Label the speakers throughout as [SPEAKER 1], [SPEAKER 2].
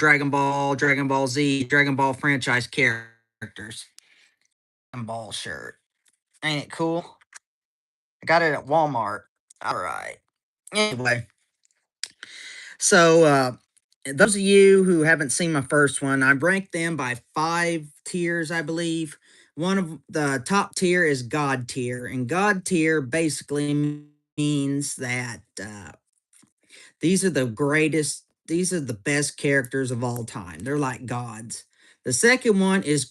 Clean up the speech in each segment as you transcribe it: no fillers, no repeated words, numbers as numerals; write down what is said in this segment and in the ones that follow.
[SPEAKER 1] Dragon Ball, Dragon Ball Z, Dragon Ball franchise characters. Dragon Ball shirt. Ain't it cool? I got it at Walmart. All right. Anyway, so those of you who haven't seen my first one, I ranked them by 5 tiers, I believe. One of the top tier is God tier, and God tier basically means that these are the greatest, these are the best characters of all time. They're like gods. The second one is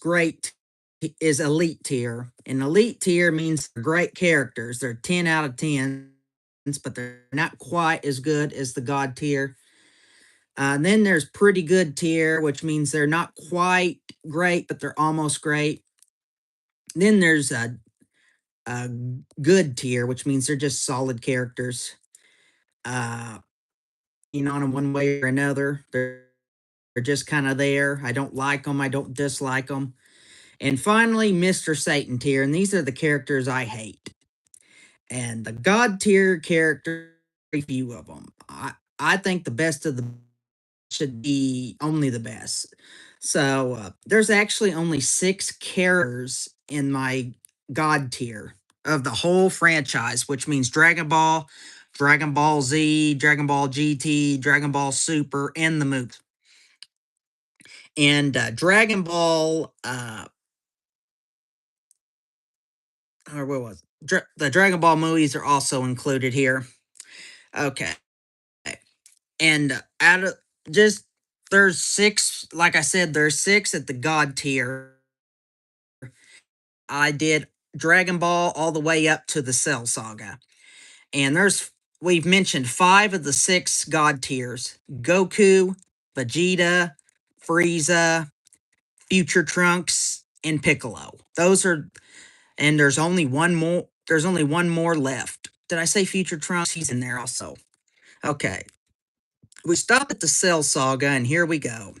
[SPEAKER 1] is elite tier. And elite tier means great characters. They're 10 out of 10, but they're not quite as good as the god tier. And then there's pretty good tier, which means they're not quite great, but they're almost great. Then there's a good tier, which means they're just solid characters. On in one way or another. They're just kind of there. I don't like them. I don't dislike them. And finally, Mr. Satan tier. And these are the characters I hate. And the God tier character, a few of them. I think the best of the should be only the best. So there's actually only 6 characters in my God tier of the whole franchise, which means Dragon Ball, Dragon Ball Z, Dragon Ball GT, Dragon Ball Super, and the movie. And Dragon Ball, or what was it? The Dragon Ball movies are also included here. Okay. And out of just there's 6, like I said, there's 6 at the God tier. I did Dragon Ball all the way up to the Cell Saga. And we've mentioned 5 of the 6 God tiers: Goku, Vegeta, Frieza, Future Trunks, and Piccolo. And there's only one more left. Did I say Future Trunks? He's in there also. Okay. We stop at the Cell Saga, and here we go.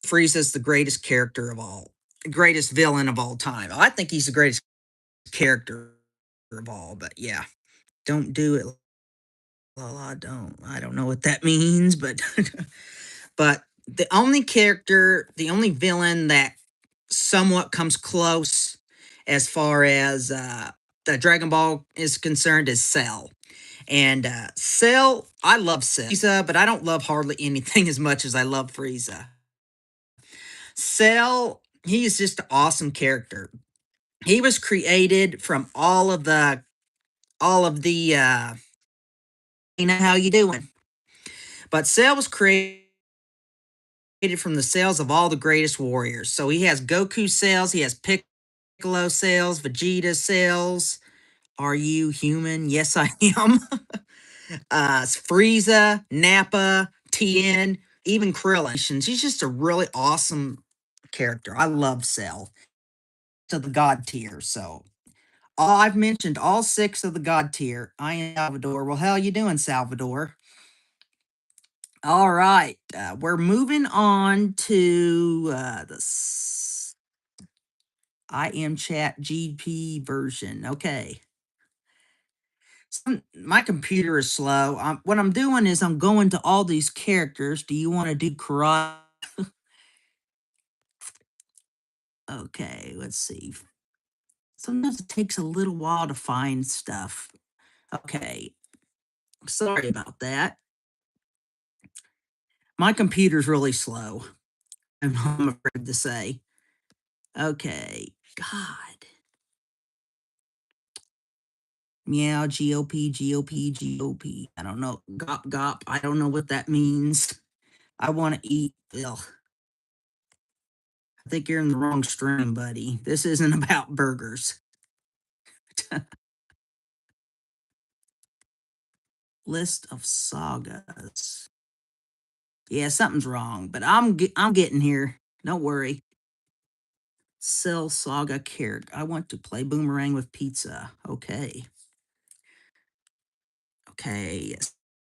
[SPEAKER 1] Frieza's the greatest character of all, greatest villain of all time. I think he's the greatest character of all, but yeah, don't do it. I don't know what that means, but but the only villain that somewhat comes close as far as the Dragon Ball is concerned is Cell. And Cell, I love Cell, Frieza, but I don't love hardly anything as much as I love Frieza. Cell, he's just an awesome character. He was created from all of the how you doing? But Cell was created from the cells of all the greatest warriors. So he has Goku cells, he has Piccolo cells, Vegeta cells. Are you human? Yes, I am. Frieza, Nappa, Tien, even Krillin. He's just a really awesome character. I love Cell to the God tier. So I've mentioned all 6 of the God tier. I am Salvador. Well, how you doing, Salvador? All right, we're moving on to I am Chat GP version. Okay. My computer is slow. What I'm doing is I'm going to all these characters. Do you want to do karate? Okay, let's see. Sometimes it takes a little while to find stuff. Okay, sorry about that. My computer's really slow, I'm afraid to say. Okay, God. Meow, GOP, GOP, GOP. I don't know. Gop, gop. I don't know what that means. I want to eat. Ugh. I think you're in the wrong stream, buddy. This isn't about burgers. List of sagas. Yeah, something's wrong, but I'm getting here. Don't worry. Cell Saga character. I want to play Boomerang with Pizza. Okay. Okay.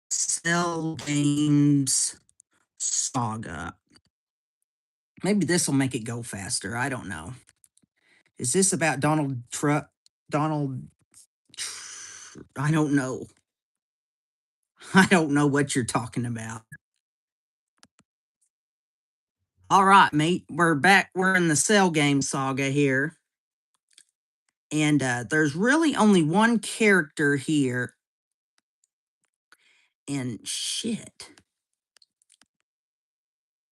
[SPEAKER 1] Cell Games Saga. Maybe this will make it go faster. I don't know. Is this about Donald Trump? Donald. I don't know. I don't know what you're talking about. All right, mate. We're back. We're in the Cell Game saga here. And there's really only one character here. And shit.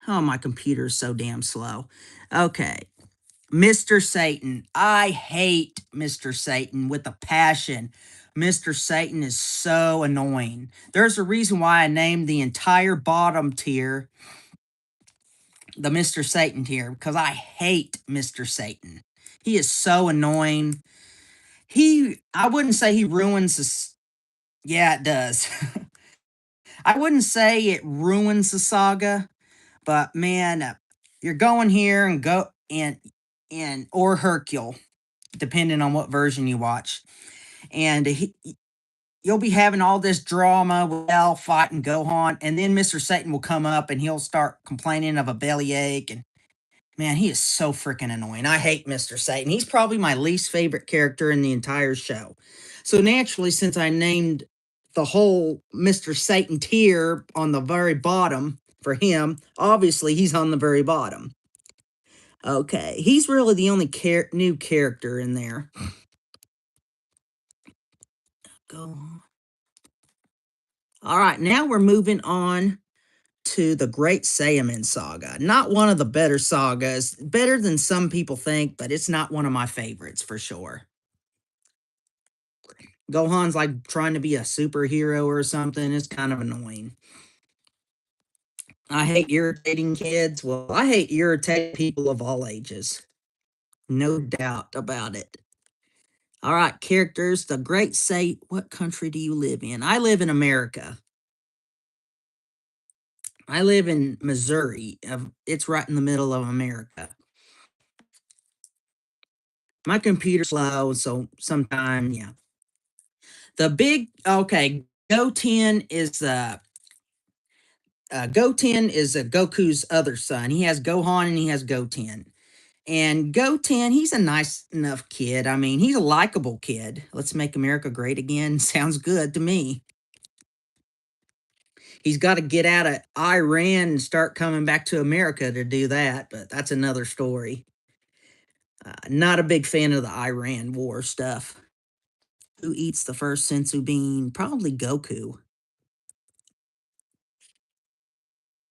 [SPEAKER 1] Oh, my computer's so damn slow. Okay. Mr. Satan. I hate Mr. Satan with a passion. Mr. Satan is so annoying. There's a reason why I named the entire bottom tier the Mr. Satan tier, because I hate Mr. Satan. He is so annoying. I wouldn't say he ruins this. Yeah, it does. I wouldn't say it ruins the saga, but man, you're going here and go and or Hercule, depending on what version you watch, and you'll be having all this drama with El fighting Gohan, and then Mr. Satan will come up and he'll start complaining of a bellyache, and man, he is so freaking annoying. I hate Mr. Satan. He's probably my least favorite character in the entire show. So naturally, since I named the whole Mr. Satan tier on the very bottom for him, obviously he's on the very bottom. Okay, he's really the only new character in there. Go on. All right, now we're moving on to the Great Saiyaman saga. Not one of the better sagas, better than some people think, but it's not one of my favorites for sure. Gohan's like trying to be a superhero or something. It's kind of annoying. I hate irritating kids. Well, I hate irritating people of all ages. No doubt about it. All right, characters. The Great Say, what country do you live in? I live in America. I live in Missouri. It's right in the middle of America. My computer's slow, so sometime, yeah. Okay, Goten is Goten is Goku's other son. He has Gohan and he has Goten. And Goten, he's a nice enough kid. I mean, he's a likable kid. Let's make America great again. Sounds good to me. He's got to get out of Iran and start coming back to America to do that, but that's another story. Not a big fan of the Iran war stuff. Who eats the first sensu bean? Probably Goku.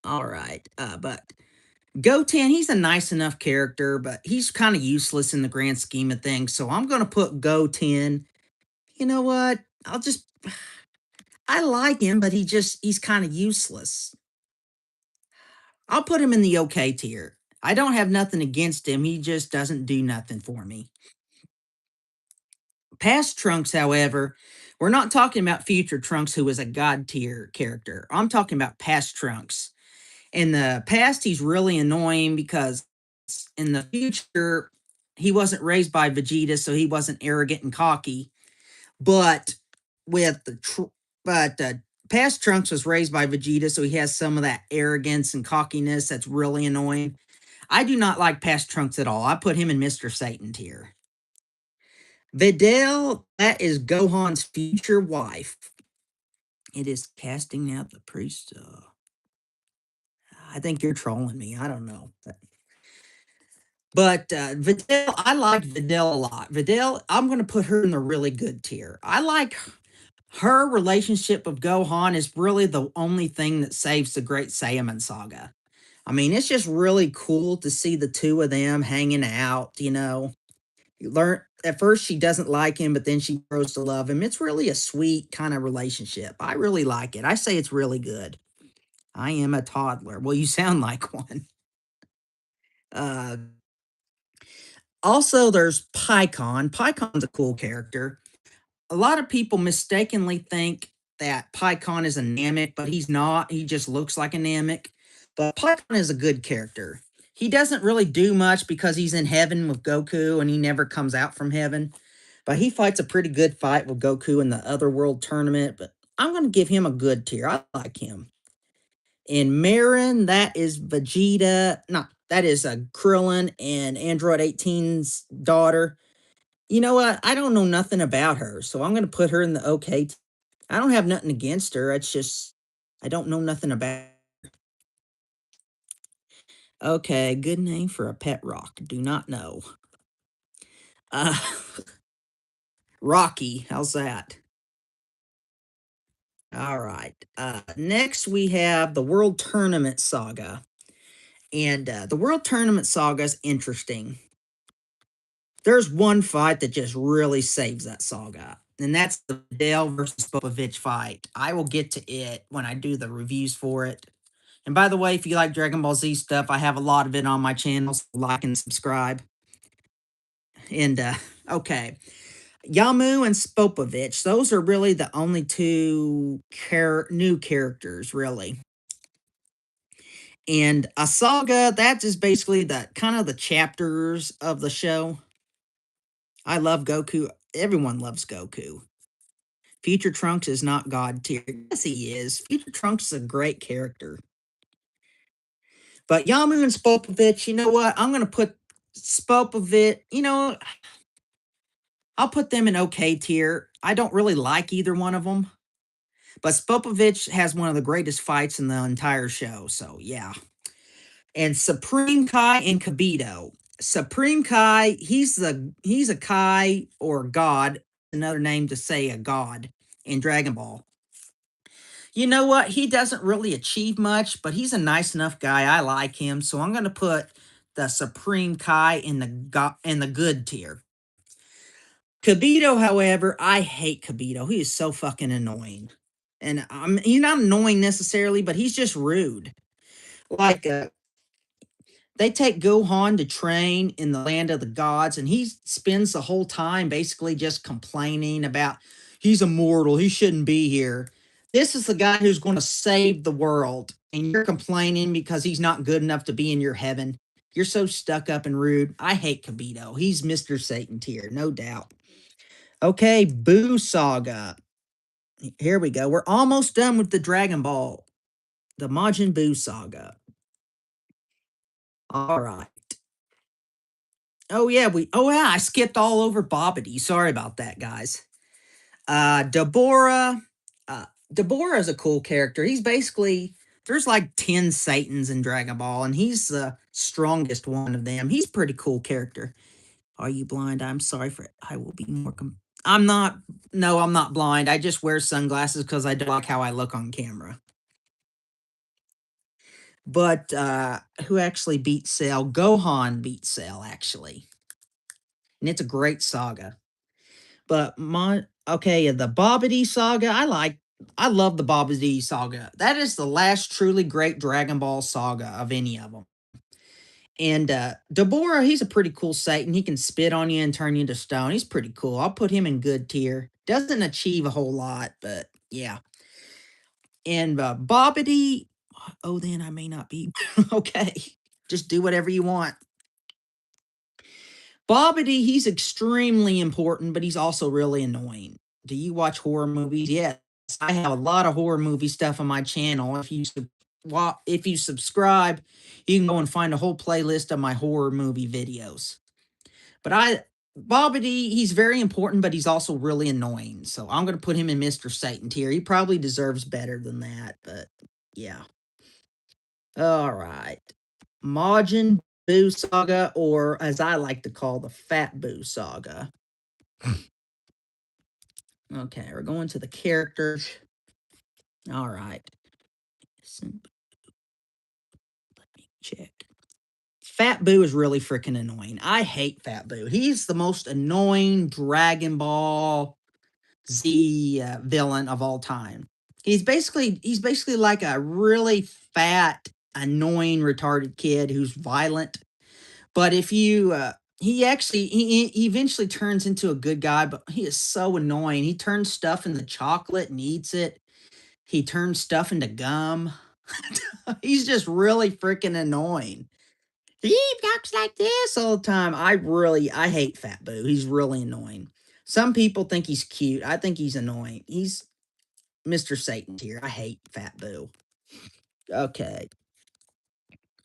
[SPEAKER 1] All right. But Goten, he's a nice enough character, but he's kind of useless in the grand scheme of things. So I'm going to put Goten. You know what? I like him, but he's kind of useless. I'll put him in the okay tier. I don't have nothing against him. He just doesn't do nothing for me. Past Trunks, however, we're not talking about future Trunks, who is a god tier character. I'm talking about past Trunks. In the past, he's really annoying because in the future, he wasn't raised by Vegeta, so he wasn't arrogant and cocky. But with past Trunks was raised by Vegeta, so he has some of that arrogance and cockiness that's really annoying. I do not like past Trunks at all. I put him in Mr. Satan tier. Videl, that is Gohan's future wife. It is casting out the priest. I think you're trolling me. I don't know. But Videl, I like Videl a lot. Videl, I'm going to put her in the really good tier. I like her relationship with Gohan is really the only thing that saves the Great Saiyaman saga. I mean, it's just really cool to see the two of them hanging out, you know. You learn at first she doesn't like him, but then she grows to love him. It's really a sweet kind of relationship. I really like it. I say it's really good. I am a toddler. Well, you sound like one. Uh, Also, there's Pycon. Pycon's a cool character. A lot of people mistakenly think that Pycon is a Namek, but he's not. He just looks like a Namek. But Pycon is a good character. He doesn't really do much because he's in heaven with Goku and he never comes out from heaven. But he fights a pretty good fight with Goku in the Otherworld tournament. But I'm going to give him a good tier. I like him. In Marin, that is Vegeta. No, that is Krillin and Android 18's daughter. You know what? I don't know nothing about her, so I'm going to put her in the okay. I don't have nothing against her. It's just I don't know nothing about her. Okay, good name for a pet rock. Do not know. Uh, Rocky, how's that? All right. Next, we have the World Tournament Saga. And the World Tournament Saga is interesting. There's one fight that just really saves that saga, and that's the Dale versus Popovich fight. I will get to it when I do the reviews for it. And by the way, if you like Dragon Ball Z stuff, I have a lot of it on my channel, so like and subscribe. And okay, Yamu and Spopovich, those are really the only two new characters, really. And a saga, that is basically the kind of the chapters of the show. I love Goku. Everyone loves Goku. Future Trunks is not God tier. Yes, he is. Future Trunks is a great character. But Yamu and Spopovich, you know what? I'm going to put Spopovich, I'll put them in okay tier. I don't really like either one of them. But Spopovich has one of the greatest fights in the entire show. So, yeah. And Supreme Kai and Kibito. Supreme Kai, he's a Kai or god, another name to say a god in Dragon Ball. You know what? He doesn't really achieve much, but he's a nice enough guy. I like him, so I'm going to put the Supreme Kai in the good tier. Kibito, however, I hate Kibito. He is so fucking annoying. And he's not annoying necessarily, but he's just rude. Like they take Gohan to train in the land of the gods, and he spends the whole time basically just complaining about he's immortal, he shouldn't be here. This is the guy who's going to save the world, and you're complaining because he's not good enough to be in your heaven. You're so stuck up and rude. I hate Kibito. He's Mr. Satan tier, no doubt. Okay, Boo Saga. Here we go. We're almost done with the Dragon Ball, the Majin Buu Saga. All right. Oh yeah, I skipped all over Bobbity. Sorry about that, guys. Deborah. Deborah is a cool character. He's basically there's like 10 Satans in Dragon Ball, and he's the strongest one of them. He's a pretty cool character. Are you blind? I'm sorry for it. I will be more I'm not no, I'm not blind. I just wear sunglasses because I don't like how I look on camera. But who actually beat Cell? Gohan beat Cell, actually. And it's a great saga. But the Bobbity saga, I love the Bobbity saga. That is the last truly great Dragon Ball saga of any of them. And Deborah, he's a pretty cool Satan. He can spit on you and turn you into stone. He's pretty cool. I'll put him in good tier. Doesn't achieve a whole lot, but yeah. And Bobbity, oh, then I may not be okay. Just do whatever you want. Bobbity, he's extremely important, but he's also really annoying. Do you watch horror movies? Yes, I have a lot of horror movie stuff on my channel. If you subscribe, you can go and find a whole playlist of my horror movie videos. But Bobbity, he's very important, but he's also really annoying. So I'm going to put him in Mr. Satan tier. He probably deserves better than that, but yeah. All right. Majin Buu Saga, or as I like to call the Fat Buu Saga. Okay, we're going to the characters. All right. Let me check. Fat Buu is really freaking annoying. I hate Fat Buu. He's the most annoying Dragon Ball Z villain of all time. He's basically like a really fat, annoying, retarded kid who's violent. But if you he eventually turns into a good guy, but he is so annoying. He turns stuff into chocolate and eats it. He turns stuff into gum. He's just really freaking annoying. He talks like this all the time. I hate Fat Boo. He's really annoying. Some people think he's cute. I think he's annoying. He's Mr. Satan here. I hate Fat Boo. Okay.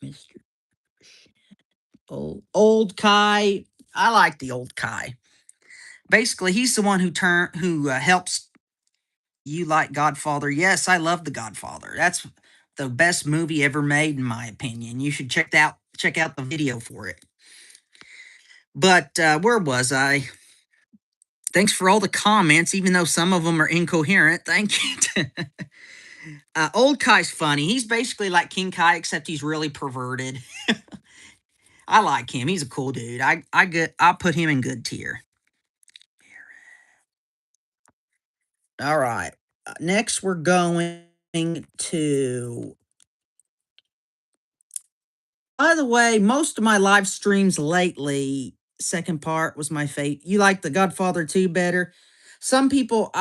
[SPEAKER 1] Mr. Old Kai. I like the old Kai. Basically, he's the one who helps you like Godfather. Yes, I love The Godfather. That's the best movie ever made, in my opinion. You should check out check out the video for it. But where was I? Thanks for all the comments, even though some of them are incoherent. Thank you. Old Kai's funny. He's basically like King Kai, except he's really perverted. I like him. He's a cool dude. I'll put him in good tier. All right. Next, we're going to. By the way, most of my live streams lately, second part was my fate. You like The Godfather 2 better? Some people,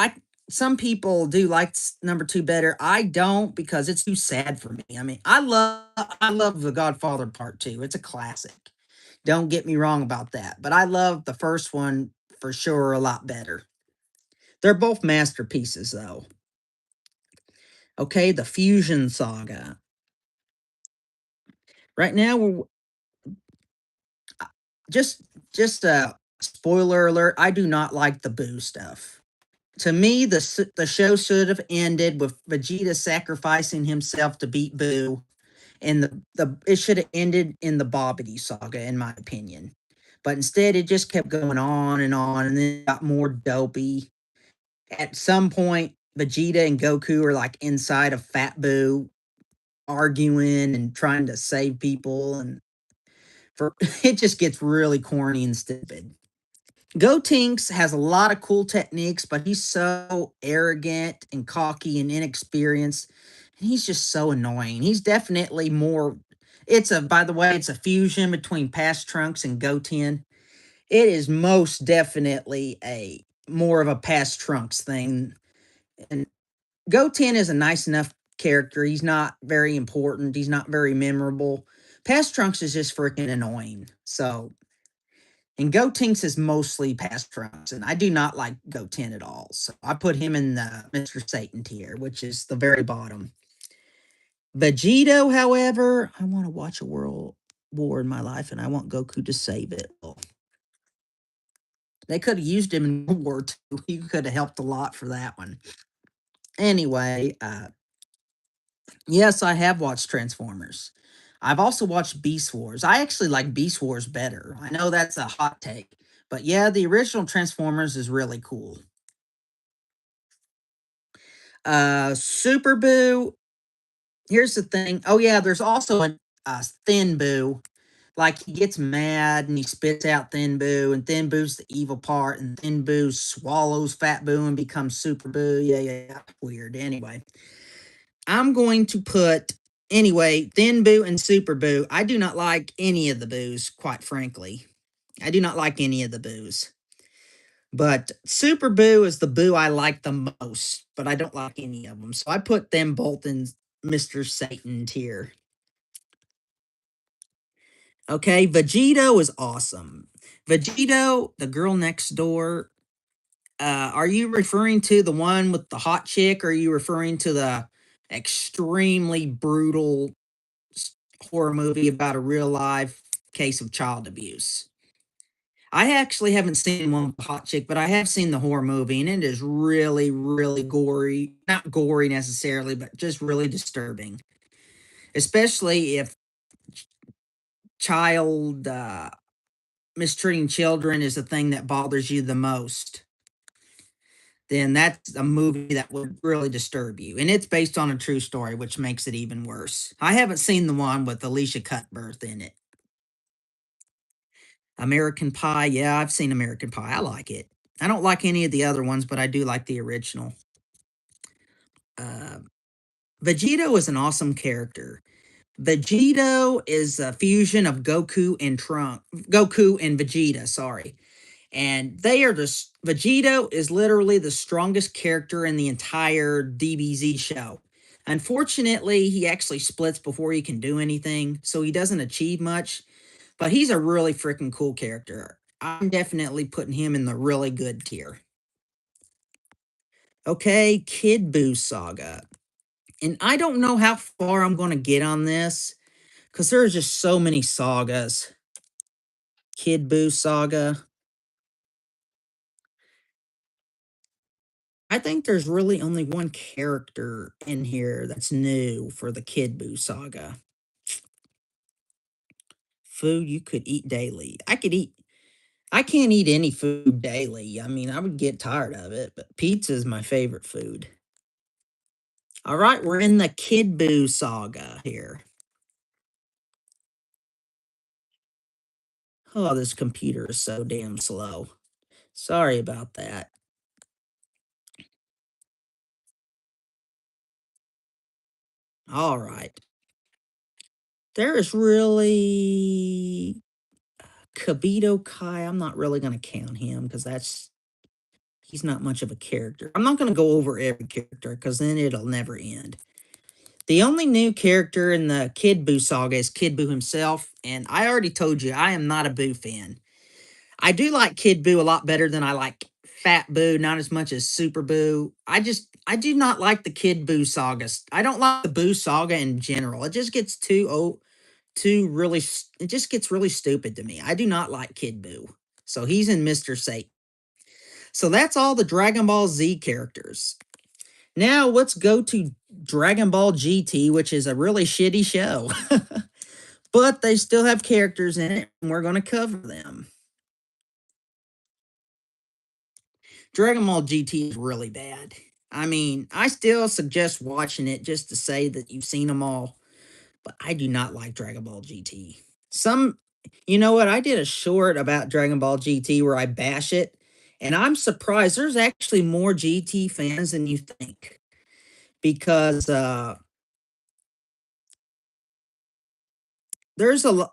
[SPEAKER 1] some people do like number 2 better. I don't because it's too sad for me. I mean, I love The Godfather Part 2. It's a classic. Don't get me wrong about that. But I love the first one for sure a lot better. They're both masterpieces though. Okay, the Fusion Saga. Right now we're just just a spoiler alert, I do not like the Boo stuff. To me, the show should have ended with Vegeta sacrificing himself to beat Boo, and the it should have ended in the Bobbity saga, in my opinion. But instead, it just kept going on, and then it got more dopey. At some point, Vegeta and Goku are like inside of Fat Boo, arguing and trying to save people, and for it just gets really corny and stupid. Gotenks has a lot of cool techniques, but he's so arrogant and cocky and inexperienced. And he's just so annoying. He's definitely more. By the way, it's a fusion between past Trunks and Goten. It is most definitely a more of a past Trunks thing. And Goten is a nice enough character. He's not very important. He's not very memorable. Past Trunks is just freaking annoying. So and Gotenks is mostly past Trunks, and I do not like Goten at all. So I put him in the Mr. Satan tier, which is the very bottom. Vegito, however, I want to watch a world war in my life, and I want Goku to save it. Well, they could have used him in World War II. He could have helped a lot for that one. Anyway, yes, I have watched Transformers. I've also watched Beast Wars. I actually like Beast Wars better. I know that's a hot take, but yeah, the original Transformers is really cool. Super Boo. Here's the thing. Oh yeah, there's also a Thin Boo. Like he gets mad and he spits out Thin Boo, and Thin Boo's the evil part, and Thin Boo swallows Fat Boo and becomes Super Boo. Yeah. Weird. Anyway, I'm going to put Thin Boo and Super Boo. I do not like any of the Boos, quite frankly. I do not like any of the Boos. But Super Boo is the Boo I like the most, but I don't like any of them. So I put them both in Mr. Satan tier. Okay, Vegito is awesome. Vegito, the girl next door. Are you referring to the one with the hot chick, or are you referring to the extremely brutal horror movie about a real life case of child abuse? I actually haven't seen one with Hot Chick, but I have seen the horror movie, and it is really, really gory. Not gory necessarily, but just really disturbing. Especially if child mistreating children is the thing that bothers you the most, then that's a movie that would really disturb you. And it's based on a true story, which makes it even worse. I haven't seen the one with Alicia Cuthbert in it. American Pie, yeah, I've seen American Pie. I like it. I don't like any of the other ones, but I do like the original. Uh, Vegito is an awesome character. Vegito is a fusion of Goku and Vegeta, sorry. And they are just, Vegito is literally the strongest character in the entire DBZ show. Unfortunately, he actually splits before he can do anything, so he doesn't achieve much, but he's a really freaking cool character. I'm definitely putting him in the really good tier. Okay, Kid Buu Saga. And I don't know how far I'm going to get on this because there's just so many sagas. Kid Buu Saga. I think there's really only one character in here that's new for the Kid Buu Saga. food you could eat daily. I can't eat any food daily. I mean, I would get tired of it, but pizza is my favorite food. All right, we're in the Kid Buu saga here. Oh, this computer is so damn slow. Sorry about that. All right. There is really Kabito Kai. I'm not really going to count him because he's not much of a character. I'm not going to go over every character because then it'll never end. The only new character in the Kid Buu saga is Kid Buu himself, and I already told you I am not a Buu fan. I do like Kid Buu a lot better than I like Fat Buu, not as much as Super Buu. I do not like the Kid Buu saga. I don't like the Buu saga in general. It just gets too old, it just gets really stupid to me. I do not like Kid Buu. So he's in Mr. Satan. So that's all the Dragon Ball Z characters. Now let's go to Dragon Ball GT, which is a really shitty show. But they still have characters in it, and we're going to cover them. Dragon Ball GT is really bad. I mean, I still suggest watching it just to say that you've seen them all, but I do not like Dragon Ball GT. You know what? I did a short about Dragon Ball GT where I bash it, and I'm surprised there's actually more GT fans than you think because there's a lot.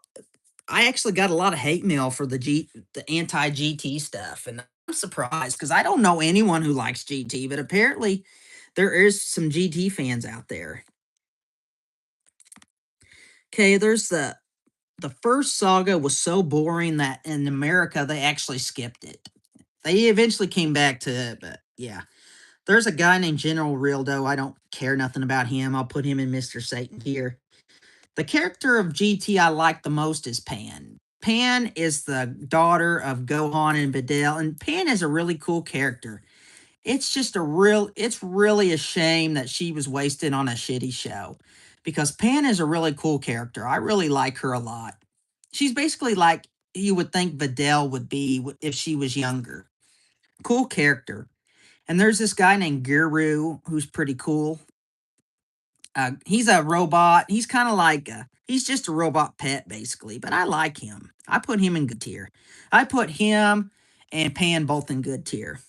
[SPEAKER 1] I actually got a lot of hate mail for the anti GT stuff, and I'm surprised because I don't know anyone who likes GT, but apparently there is some GT fans out there. Okay, there's the first saga was so boring that in America they actually skipped it. They eventually came back to it, but yeah. There's a guy named General Rildo. I don't care nothing about him. I'll put him in Mr. Satan here. The character of GT I like the most is Pan. Pan is the daughter of Gohan and Videl, and Pan is a really cool character. It's really a shame that she was wasted on a shitty show because Pan is a really cool character. I really like her a lot. She's basically like you would think Videl would be if she was younger. Cool character. And there's this guy named Guru who's pretty cool. He's a robot. He's kind of like he's just a robot pet basically, but I like him. I put him in good tier. I put him and Pan both in good tier.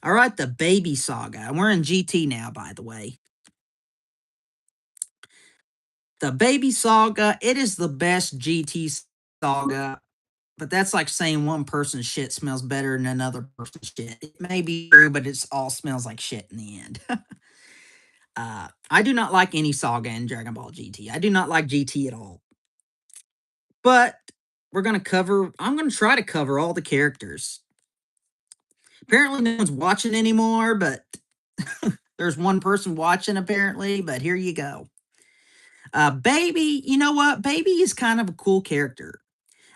[SPEAKER 1] All right, the Baby Saga. And we're in GT now, by the way. The Baby Saga, it is the best GT saga, but that's like saying one person's shit smells better than another person's shit. It may be true, but it all smells like shit in the end. I do not like any saga in Dragon Ball GT. I do not like GT at all. But I'm going to try to cover all the characters. Apparently, no one's watching anymore, but there's one person watching apparently, but here you go. Baby, you know what? Baby is kind of a cool character.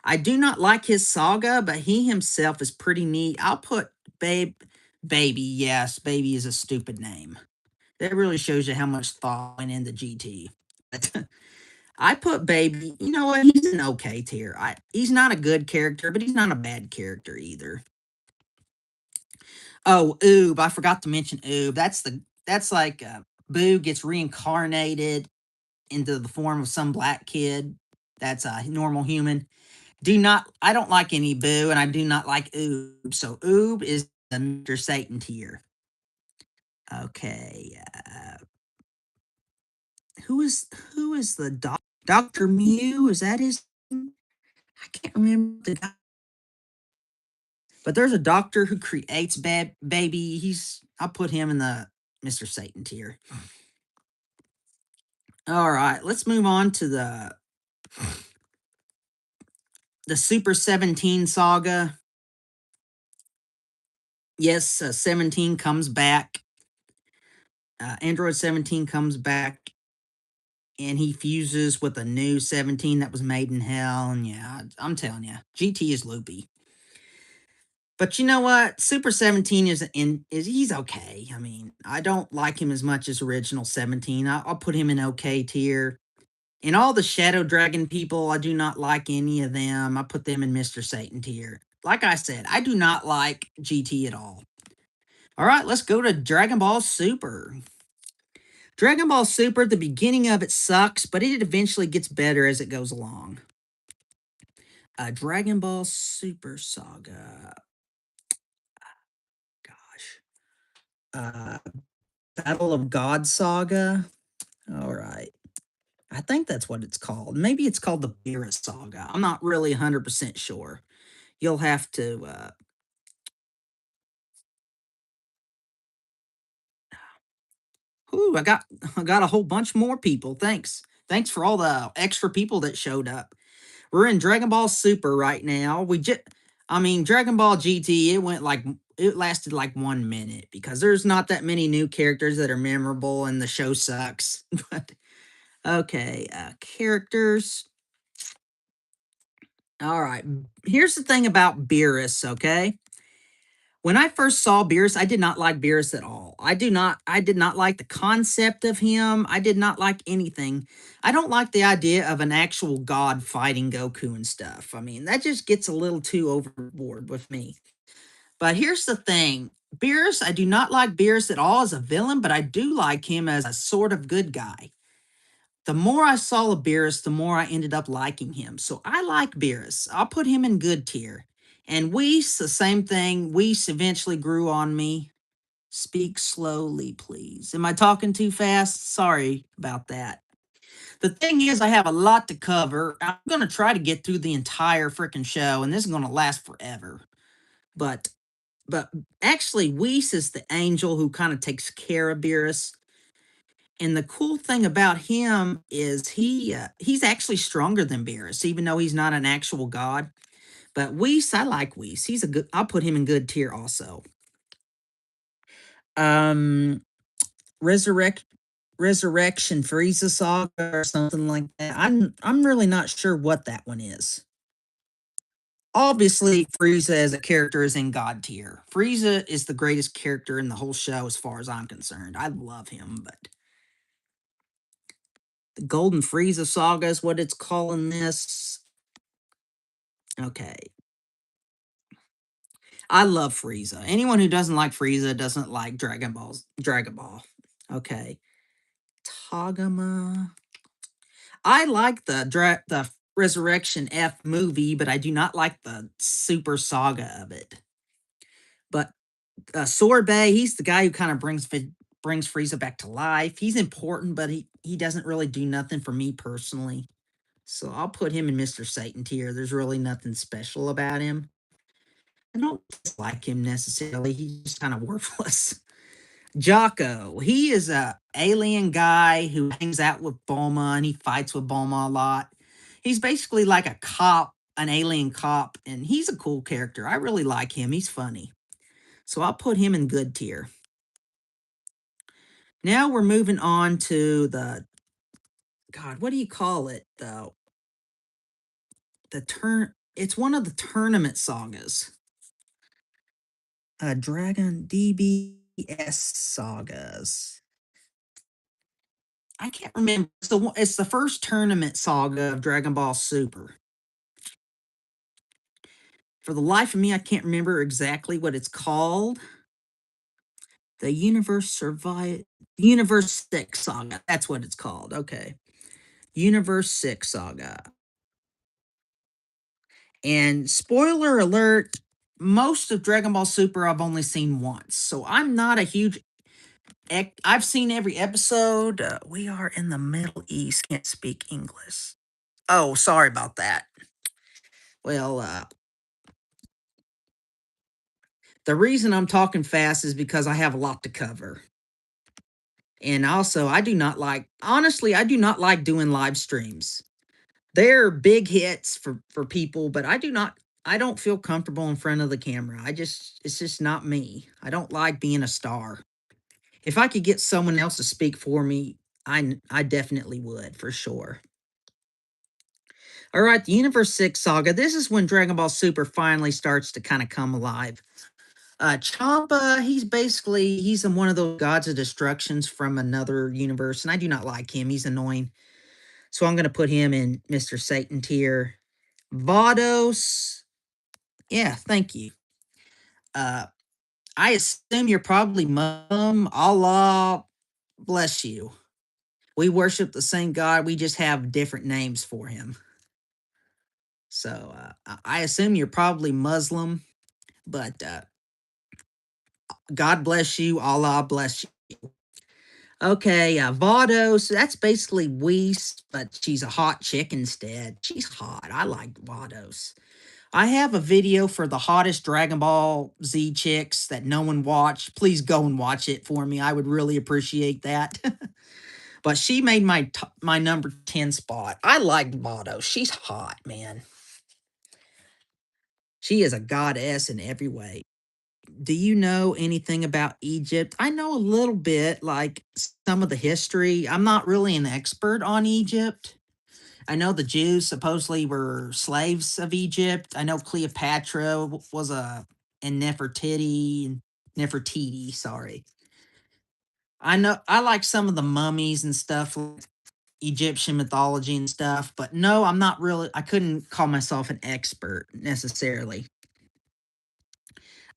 [SPEAKER 1] I do not like his saga, but he himself is pretty neat. I'll put Baby. Yes, Baby is a stupid name. That really shows you how much thought went into GT. I put Baby. You know what? He's an okay tier. He's not a good character, but he's not a bad character either. Oh, Oob. I forgot to mention Oob. That's like Boo gets reincarnated into the form of some black kid that's a normal human. I don't like any Boo, and I do not like Oob. So Oob is the Mr. Satan tier. Okay. Who is the Dr. Mew? Is that his name? I can't remember the guy. But there's a doctor who creates baby. I'll put him in the Mr. Satan tier. All right, let's move on to the Super 17 saga. Yes, 17 comes back. Android 17 comes back and he fuses with a new 17 that was made in hell. And yeah, I'm telling you, GT is loopy. But you know what? Super 17 he's okay. I mean, I don't like him as much as original 17. I'll put him in okay tier. And all the Shadow Dragon people, I do not like any of them. I put them in Mr. Satan tier. Like I said, I do not like GT at all. All right, let's go to Dragon Ball Super. Dragon Ball Super, the beginning of it sucks, but it eventually gets better as it goes along. Dragon Ball Super Saga. Gosh. Battle of God Saga. All right. I think that's what it's called. Maybe it's called the Beerus Saga. I'm not really 100% sure. You'll have to. I got a whole bunch more people. Thanks for all the extra people that showed up. We're in Dragon Ball Super right now. Dragon Ball GT. It lasted like 1 minute because there's not that many new characters that are memorable, and the show sucks. But okay, characters. All right. Here's the thing about Beerus, okay? When I first saw Beerus, I did not like Beerus at all. I did not like the concept of him. I did not like anything. I don't like the idea of an actual god fighting Goku and stuff. I mean, that just gets a little too overboard with me. But here's the thing. Beerus, I do not like Beerus at all as a villain, but I do like him as a sort of good guy. The more I saw of Beerus, the more I ended up liking him. So I like Beerus. I'll put him in good tier. And Whis, the same thing. Whis eventually grew on me. Speak slowly, please. Am I talking too fast? Sorry about that. The thing is, I have a lot to cover. I'm going to try to get through the entire freaking show, and this is going to last forever. But but actually, Whis is the angel who kind of takes care of Beerus. And the cool thing about him is he's actually stronger than Beerus, even though he's not an actual god. But Whis, I like Whis. He's a good. I'll put him in good tier also. Um, Resurrect Resurrection Frieza Saga or something like that. I'm really not sure what that one is. Obviously, Frieza as a character is in God tier. Frieza is the greatest character in the whole show as far as I'm concerned. I love him, but the Golden Frieza Saga is what it's calling this. Okay. I love Frieza. Anyone who doesn't like Frieza doesn't like Dragon Ball. Okay. Tagoma. I like the Resurrection F movie, but I do not like the Super Saga of it. But Sorbet, he's the guy who kind of brings Frieza back to life. He's important, but he doesn't really do nothing for me personally. So I'll put him in Mr. Satan tier. There's really nothing special about him. I don't dislike him necessarily. He's just kind of worthless. Jocko, he is a alien guy who hangs out with Bulma and he fights with Bulma a lot. He's basically like a cop, an alien cop, and he's a cool character. I really like him. He's funny. So I'll put him in good tier. Now we're moving on to the God, what do you call it though? It's one of the tournament sagas. Dragon DBS sagas. I can't remember. It's the first tournament saga of Dragon Ball Super. For the life of me, I can't remember exactly what it's called. The Universe 6 Saga. That's what it's called. Okay. Universe 6 Saga. And spoiler alert, most of Dragon Ball Super I've only seen once. So I'm not a huge I've seen every episode. We are in the Middle East, can't speak English. Oh, sorry about that. Well, the reason I'm talking fast is because I have a lot to cover. And also, honestly, I do not like doing live streams. They're big hits for people, but I don't feel comfortable in front of the camera. It's just not me. I don't like being a star. If I could get someone else to speak for me, I definitely would, for sure. All right, the Universe 6 Saga. This is when Dragon Ball Super finally starts to kind of come alive. Champa, he's one of those gods of destructions from another universe, and I do not like him. He's annoying. So I'm going to put him in Mr. Satan tier. Vados. Yeah, thank you. Uh, I assume you're probably Muslim. Allah bless you. We worship the same God. We just have different names for him. So I assume you're probably Muslim, but God bless you. Allah bless you. Okay, Vados. That's basically Whis, but she's a hot chick instead. She's hot. I like Vados. I have a video for the hottest Dragon Ball Z chicks that no one watched. Please go and watch it for me. I would really appreciate that. But she made my number 10 spot. I like Vados. She's hot, man. She is a goddess in every way. Do you know anything about Egypt? I know a little bit, like some of the history. I'm not really an expert on Egypt. I know the Jews supposedly were slaves of Egypt. I know Cleopatra was a and Nefertiti, sorry. I know I like some of the mummies and stuff, like Egyptian mythology and stuff, but no, I'm not really I couldn't call myself an expert necessarily.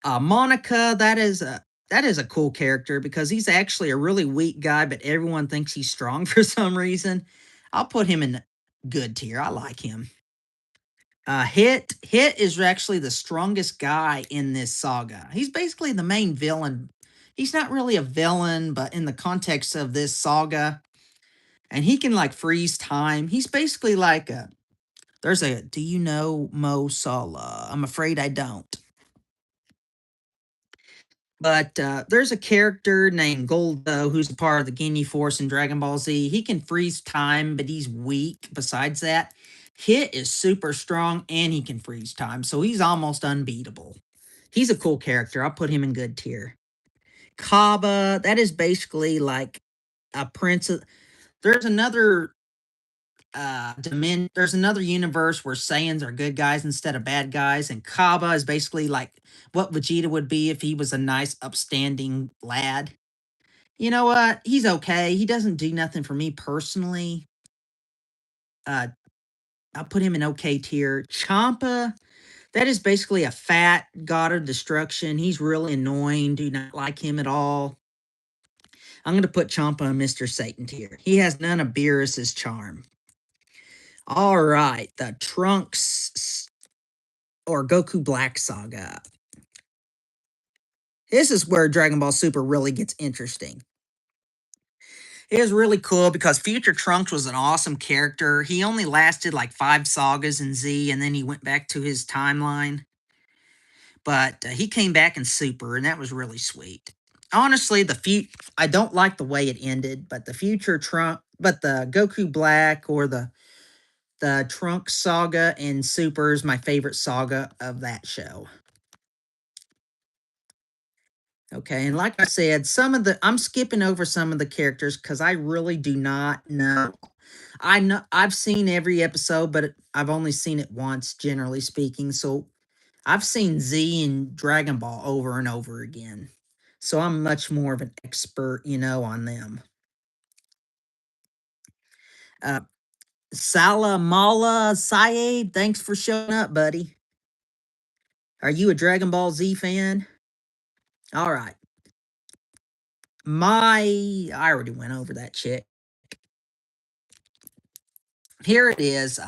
[SPEAKER 1] Monica, that is a cool character because he's actually a really weak guy, but everyone thinks he's strong for some reason. I'll put him in good tier. I like him. Hit is actually the strongest guy in this saga. He's basically the main villain. He's not really a villain, but in the context of this saga, and he can like freeze time. He's basically like a. There's a. Do you know Mo Salah? I'm afraid I don't. But there's a character named Goldo who's a part of the Ginyu Force in Dragon Ball Z. He can freeze time, but he's weak. Besides that, Hit is super strong and he can freeze time, so he's almost unbeatable. He's a cool character. I'll put him in good tier. Kaba, that is basically like a prince. There's another there's another universe where Saiyans are good guys instead of bad guys, and Kaba is basically like what Vegeta would be if he was a nice, upstanding lad. You know what? He's okay. He doesn't do nothing for me personally. Uh, I'll put him in okay tier. Champa, that is basically a fat god of destruction. He's really annoying. Do not like him at all. I'm going to put Champa in Mr. Satan tier. He has none of Beerus's charm. All right, the Trunks or Goku Black Saga. This is where Dragon Ball Super really gets interesting. It was really cool because Future Trunks was an awesome character. He only lasted like 5 sagas in Z, and then he went back to his timeline. But he came back in Super, and that was really sweet. Honestly, I don't like the way it ended, but the Goku Black or the Trunks saga in Super is my favorite saga of that show. Okay, and like I said, I'm skipping over some of the characters because I really do not know. I know I've seen every episode, but I've only seen it once, generally speaking. So I've seen Z and Dragon Ball over and over again. So I'm much more of an expert, on them. Uh, Salah Mala Syed, thanks for showing up, buddy. Are you a Dragon Ball Z fan? All right. I already went over that chick. Here it is.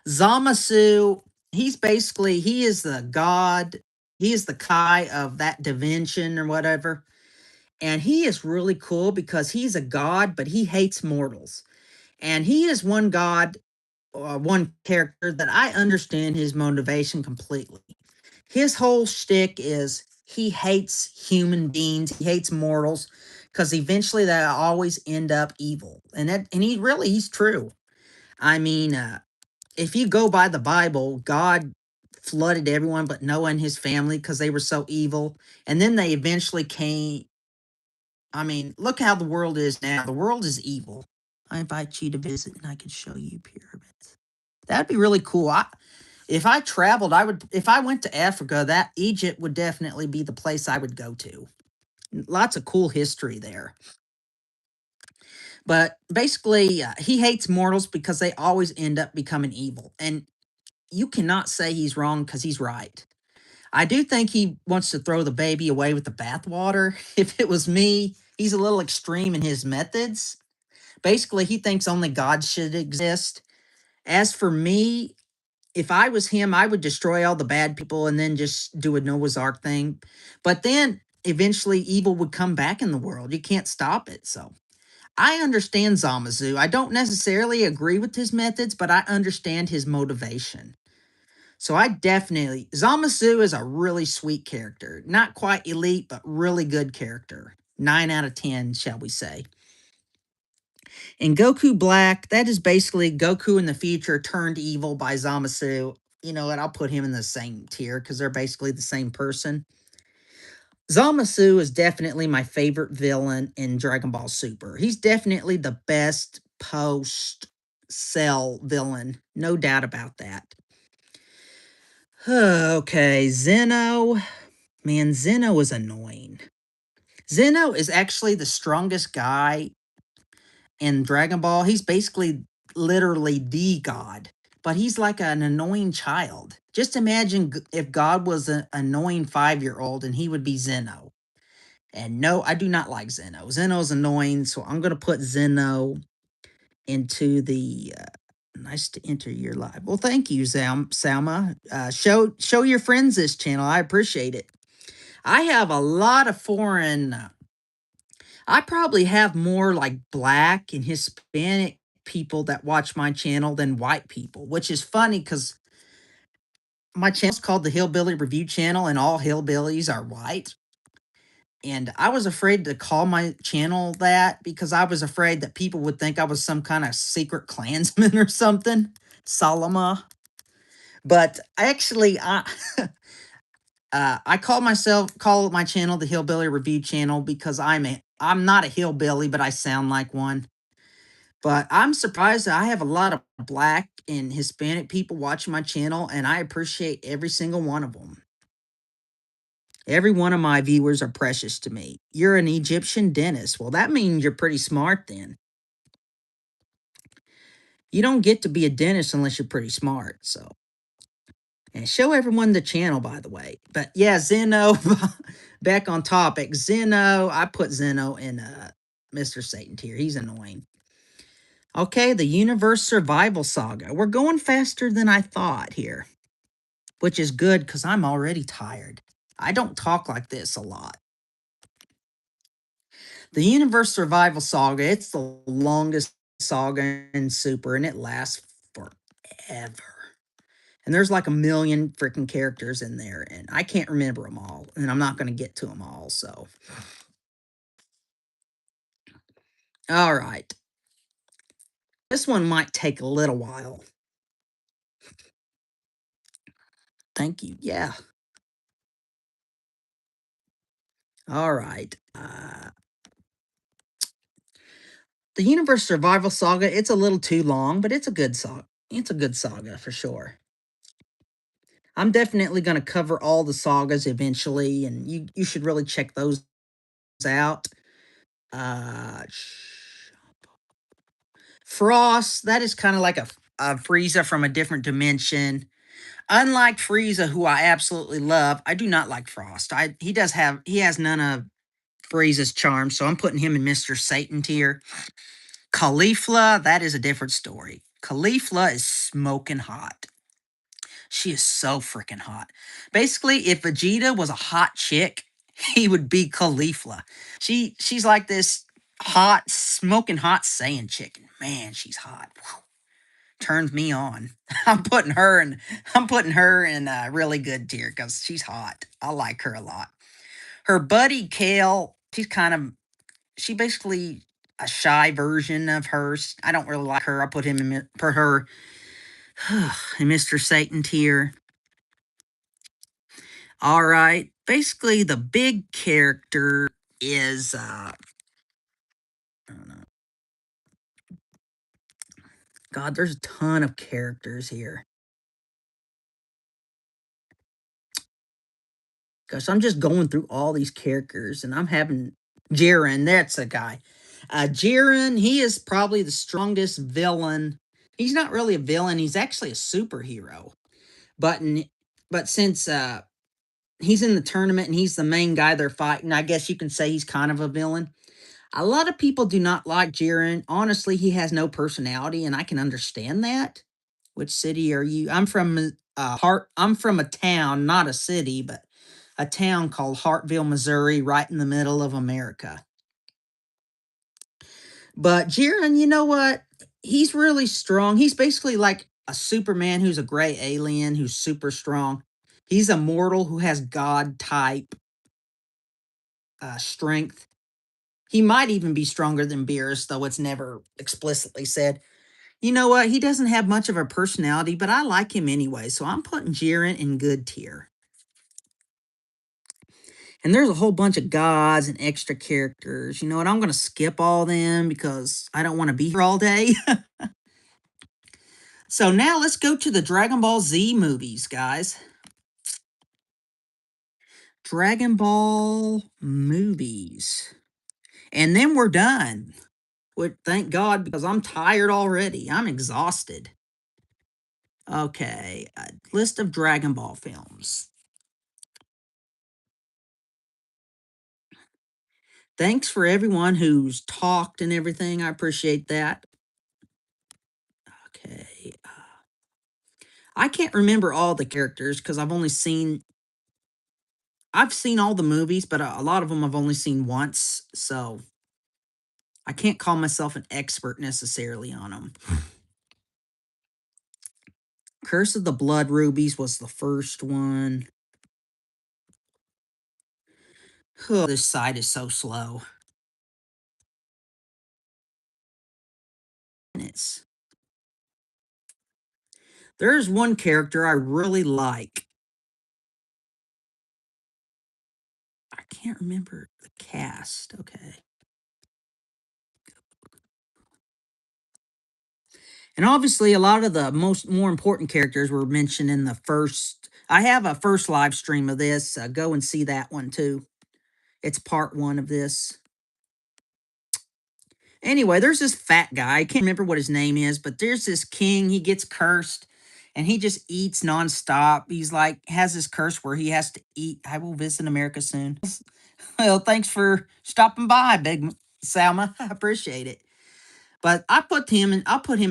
[SPEAKER 1] Zamasu, he is the god, he is the Kai of that dimension or whatever. And he is really cool because he's a god, but he hates mortals. And he is one character that I understand his motivation completely. His whole shtick is he hates human beings, he hates mortals, because eventually they always end up evil. And he's true. I mean, if you go by the Bible, God flooded everyone but Noah and his family because they were so evil. And then they eventually came. I mean, look how the world is now. The world is evil. I invite you to visit and I can show you pyramids. That'd be really cool. If I traveled, if I went to Africa, that Egypt would definitely be the place I would go to. Lots of cool history there. But basically, he hates mortals because they always end up becoming evil. And you cannot say he's wrong because he's right. I do think he wants to throw the baby away with the bathwater. If it was me, he's a little extreme in his methods. Basically, he thinks only God should exist. As for me, if I was him, I would destroy all the bad people and then just do a Noah's Ark thing. But then eventually evil would come back in the world. You can't stop it. So I understand Zamazu. I don't necessarily agree with his methods, but I understand his motivation. So I definitely, Zamasu is a really sweet character. Not quite elite, but really good character. 9 out of 10, shall we say. And Goku Black, that is basically Goku in the future turned evil by Zamasu. You know what? I'll put him in the same tier because they're basically the same person. Zamasu is definitely my favorite villain in Dragon Ball Super. He's definitely the best post Cell villain. No doubt about that. Okay, Zeno. Man, Zeno is annoying. Zeno is actually the strongest guy in Dragon Ball. He's basically literally the god, but he's like an annoying child. Just imagine if God was an annoying 5-year-old and he would be Zeno. And no, I do not like Zeno. Zeno's annoying, so I'm going to put Zeno into the nice to enter your live. Well, thank you, Salma. Show your friends this channel. I appreciate it. I have a lot of foreign. I probably have more like black and Hispanic people that watch my channel than white people, which is funny because my channel's called the Hillbilly Review Channel, and all hillbillies are white. And I was afraid to call my channel that because I was afraid that people would think I was some kind of secret Klansman or something, Salama. But actually, I call my channel the Hillbilly Review Channel because I'm not a hillbilly, but I sound like one. But I'm surprised that I have a lot of black and Hispanic people watching my channel, and I appreciate every single one of them. Every one of my viewers are precious to me. You're an Egyptian dentist. Well, that means you're pretty smart then. You don't get to be a dentist unless you're pretty smart, so. And show everyone the channel, by the way. But yeah, Zeno, back on topic. Zeno, I put Zeno in Mr. Satan tier. He's annoying. Okay, the Universe Survival Saga. We're going faster than I thought here, which is good because I'm already tired. I don't talk like this a lot. The Universe Survival Saga, it's the longest saga in Super, and it lasts forever. And there's like a million freaking characters in there, and I can't remember them all, and I'm not going to get to them all, so. All right. This one might take a little while. Thank you. Yeah. All right. The Universe Survival Saga, it's a little too long, but it's a good saga. It's a good saga for sure. I'm definitely going to cover all the sagas eventually, and you should really check those out. Uh, Frost, that is kind of like a Frieza from a different dimension. Unlike Frieza, who I absolutely love, I do not like Frost. He has none of Frieza's charm, so I'm putting him in Mr. Satan tier. Caulifla, that is a different story. Caulifla is smoking hot. She is so freaking hot. Basically, if Vegeta was a hot chick, he would be Caulifla. She's like this hot, smoking hot Saiyan chicken. Man, she's hot. Whew. Turns me on. I'm putting her in a really good tier because she's hot. I like her a lot. Her buddy Kale, she basically a shy version of hers. I don't really like her. I put him in for her in Mr. Satan tier. All right. Basically, the big character is I don't know. God, there's a ton of characters here. Gosh, I'm just going through all these characters, and I'm having Jiren. That's a guy. Jiren, he is probably the strongest villain. He's not really a villain, he's actually a superhero. But but since he's in the tournament and he's the main guy they're fighting, I guess you can say he's kind of a villain. A lot of people do not like Jiren. Honestly, he has no personality, and I can understand that. Which city are you? I'm from a town, not a city, but a town called Hartville, Missouri, right in the middle of America. But Jiren, you know what? He's really strong. He's basically like a Superman who's a gray alien who's super strong. He's a mortal who has God type strength. He might even be stronger than Beerus, though it's never explicitly said. You know what? He doesn't have much of a personality, but I like him anyway, so I'm putting Jiren in good tier. And there's a whole bunch of gods and extra characters. You know what? I'm going to skip all them because I don't want to be here all day. So now let's go to the Dragon Ball Z movies, guys. Dragon Ball movies. And then we're done. Thank God, because I'm tired already. I'm exhausted. Okay, a list of Dragon Ball films. Thanks for everyone who's talked and everything. I appreciate that. Okay. I can't remember all the characters because I've seen all the movies, but a lot of them I've only seen once, so I can't call myself an expert necessarily on them. Curse of the Blood Rubies was the first one. Oh, this site is so slow. There's one character I really like. I can't remember the cast. Okay. And obviously, a lot of the more important characters were mentioned in the first. I have a first live stream of this. Go and see that one too. It's part one of this. Anyway, there's this fat guy. I can't remember what his name is, but there's this king. He gets cursed and he just eats nonstop. He's like, has this curse where he has to eat. I will visit America soon. Well, thanks for stopping by, Big Salma. I appreciate it. But I'll put him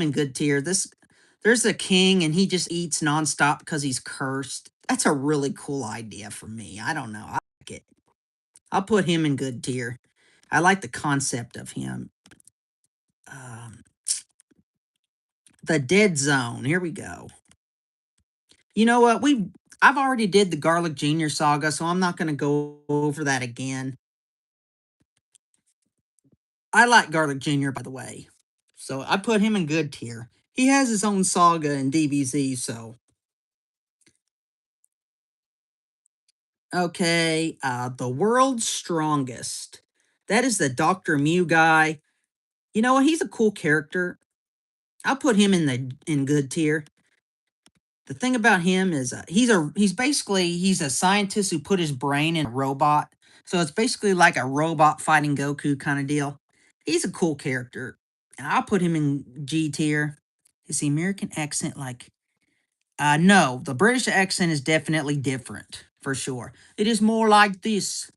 [SPEAKER 1] in good tier. There's a king and he just eats nonstop because he's cursed. That's a really cool idea for me. I don't know. I like it. I'll put him in good tier. I like the concept of him. Um, the Dead Zone. Here we go. You know what? I've already did the Garlic Jr. saga, so I'm not going to go over that again. I like Garlic Jr., by the way. So I put him in good tier. He has his own saga in DBZ, so. Okay, the world's strongest. That is the Dr. Mew guy. You know what? He's a cool character. I'll put him in good tier. The thing about him is he's a scientist who put his brain in a robot. So it's basically like a robot fighting Goku kind of deal. He's a cool character. And I'll put him in G tier. Is the American accent like no, the British accent is definitely different for sure. It is more like this.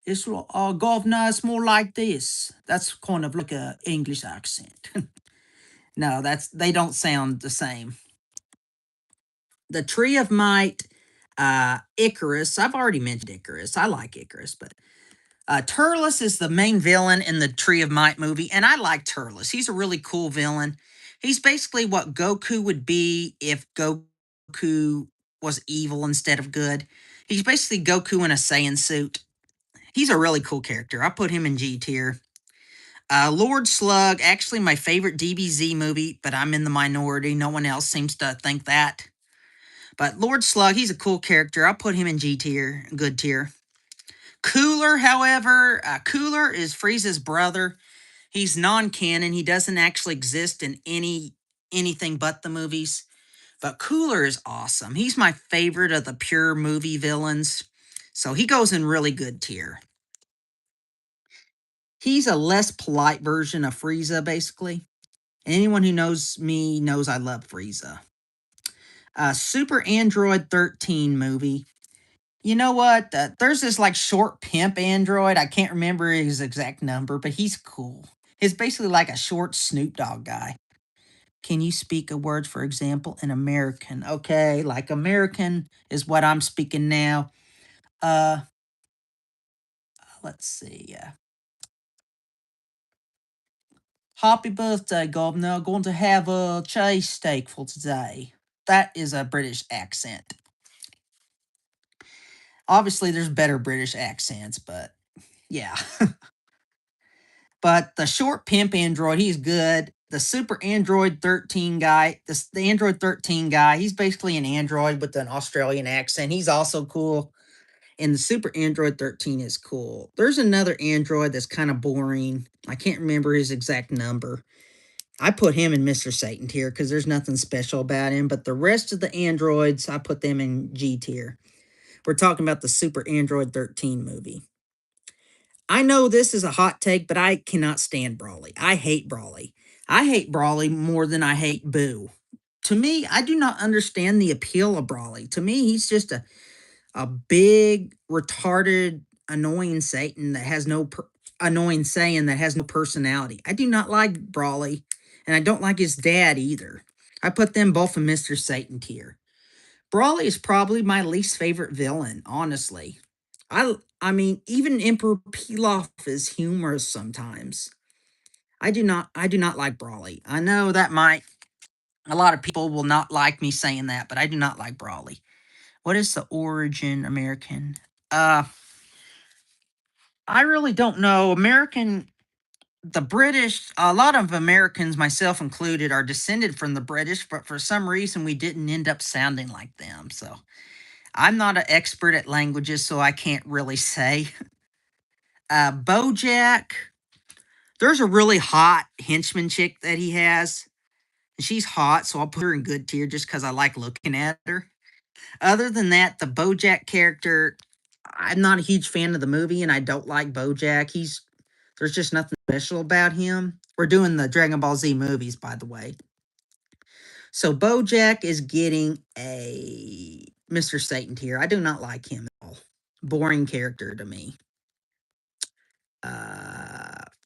[SPEAKER 1] It's governor, it's more like this. That's kind of like a English accent. No, they don't sound the same. The Tree of Might, Icarus. I've already mentioned Icarus. I like Icarus, but Turles is the main villain in the Tree of Might movie, and I like Turles. He's a really cool villain. He's basically what Goku would be if Goku was evil instead of good. He's basically Goku in a Saiyan suit. He's a really cool character. I put him in G tier. Lord Slug, actually my favorite DBZ movie, but I'm in the minority. No one else seems to think that. But Lord Slug, he's a cool character. I'll put him in G tier, good tier. Cooler, however, Cooler is Frieza's brother. He's non-canon. He doesn't actually exist in anything but the movies. But Cooler is awesome. He's my favorite of the pure movie villains. So he goes in really good tier. He's a less polite version of Frieza, basically. Anyone who knows me knows I love Frieza. Super Android 13 movie. You know what? There's this like short pimp android. I can't remember his exact number, but he's cool. He's basically like a short Snoop Dogg guy. Can you speak a word, for example, in American? Okay, like American is what I'm speaking now. Uh, let's see. Happy birthday, Governor. Going to have a cheese steak for today. That is a British accent. Obviously, there's better British accents, but yeah. But the short pimp android, he's good. The Super Android 13 guy, the Android 13 guy, he's basically an android with an Australian accent. He's also cool. And the Super Android 13 is cool. There's another android that's kind of boring. I can't remember his exact number. I put him in Mr. Satan tier because there's nothing special about him. But the rest of the androids, I put them in G tier. We're talking about the Super Android 13 movie. I know this is a hot take, but I cannot stand Brawly. I hate Brawly. I hate Brawly more than I hate Boo. To me, I do not understand the appeal of Brawly. To me, he's just a big, retarded, annoying Satan that has no annoying Saiyan that has no personality. I do not like Brawly, and I don't like his dad either. I put them both in Mr. Satan tier. Brawly is probably my least favorite villain, honestly. I mean, even Emperor Pilaf is humorous sometimes. I do not like Brawly. I know that might a lot of people will not like me saying that, but I do not like Brawly. What is the origin American? Uh I really don't know. The British, a lot of Americans, myself included, are descended from the British, but for some reason we didn't end up sounding like them. So I'm not an expert at languages, so I can't really say. Bojack, there's a really hot henchman chick that he has. And she's hot, so I'll put her in good tier just because I like looking at her. Other than that, the Bojack character, I'm not a huge fan of the movie, and I don't like Bojack. There's just nothing special about him. We're doing the Dragon Ball Z movies, by the way. So Bojack is getting a Mr. Satan tier. I do not like him at all. Boring character to me.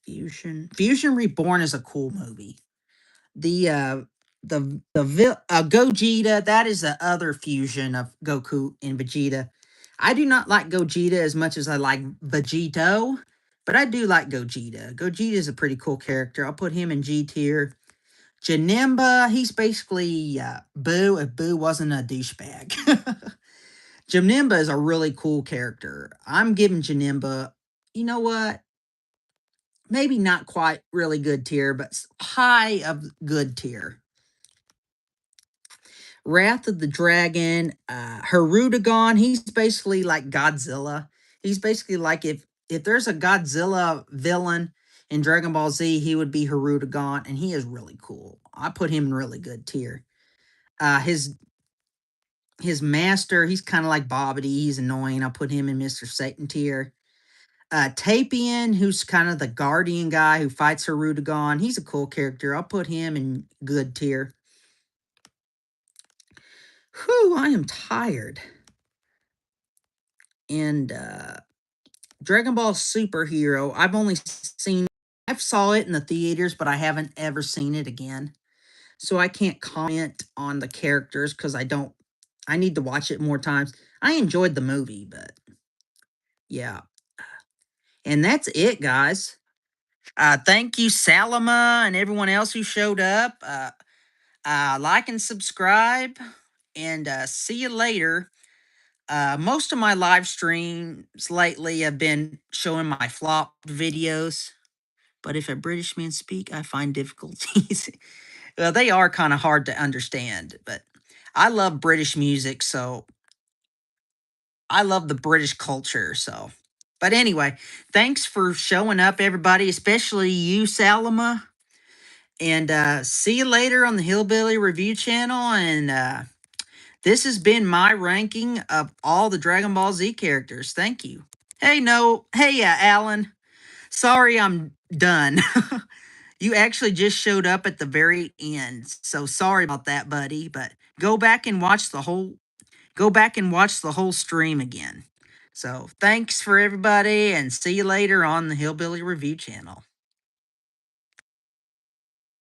[SPEAKER 1] Fusion Reborn is a cool movie. The Gogeta, that is the other fusion of Goku and Vegeta. I do not like Gogeta as much as I like Vegito, but I do like Gogeta. Gogeta is a pretty cool character. I'll put him in G tier. Janemba, he's basically Boo if Boo wasn't a douchebag. Janemba is a really cool character. I'm giving Janemba, you know what? Maybe not quite really good tier, but high of good tier. Wrath of the Dragon, Hirudegarn, he's basically like Godzilla. He's basically like if there's a Godzilla villain in Dragon Ball Z, he would be Hirudegarn, and he is really cool. I put him in really good tier. His master, he's kind of like Bobbity. He's annoying. I'll put him in Mr. Satan tier. Tapian, who's kind of the guardian guy who fights Hirudegarn, he's a cool character. I'll put him in good tier. Whew, I am tired. And Dragon Ball Superhero, I've saw it in the theaters, but I haven't ever seen it again. So I can't comment on the characters because I need to watch it more times. I enjoyed the movie, but yeah. And that's it, guys. Thank you, Salama, and everyone else who showed up. Like and subscribe, and see you later. Most of my live streams lately have been showing my flop videos, but if a British man speak, I find difficulties. Well, they are kind of hard to understand, but I love British music, so I love the British culture, so. But anyway, thanks for showing up, everybody, especially you, Salama. And see you later on the Hillbilly Review channel. And this has been my ranking of all the Dragon Ball Z characters. Thank you. Hey, Alan. Sorry, I'm done. You actually just showed up at the very end. So sorry about that, buddy, but go back and watch the whole stream again. So, thanks for everybody and see you later on the Hillbilly Review channel.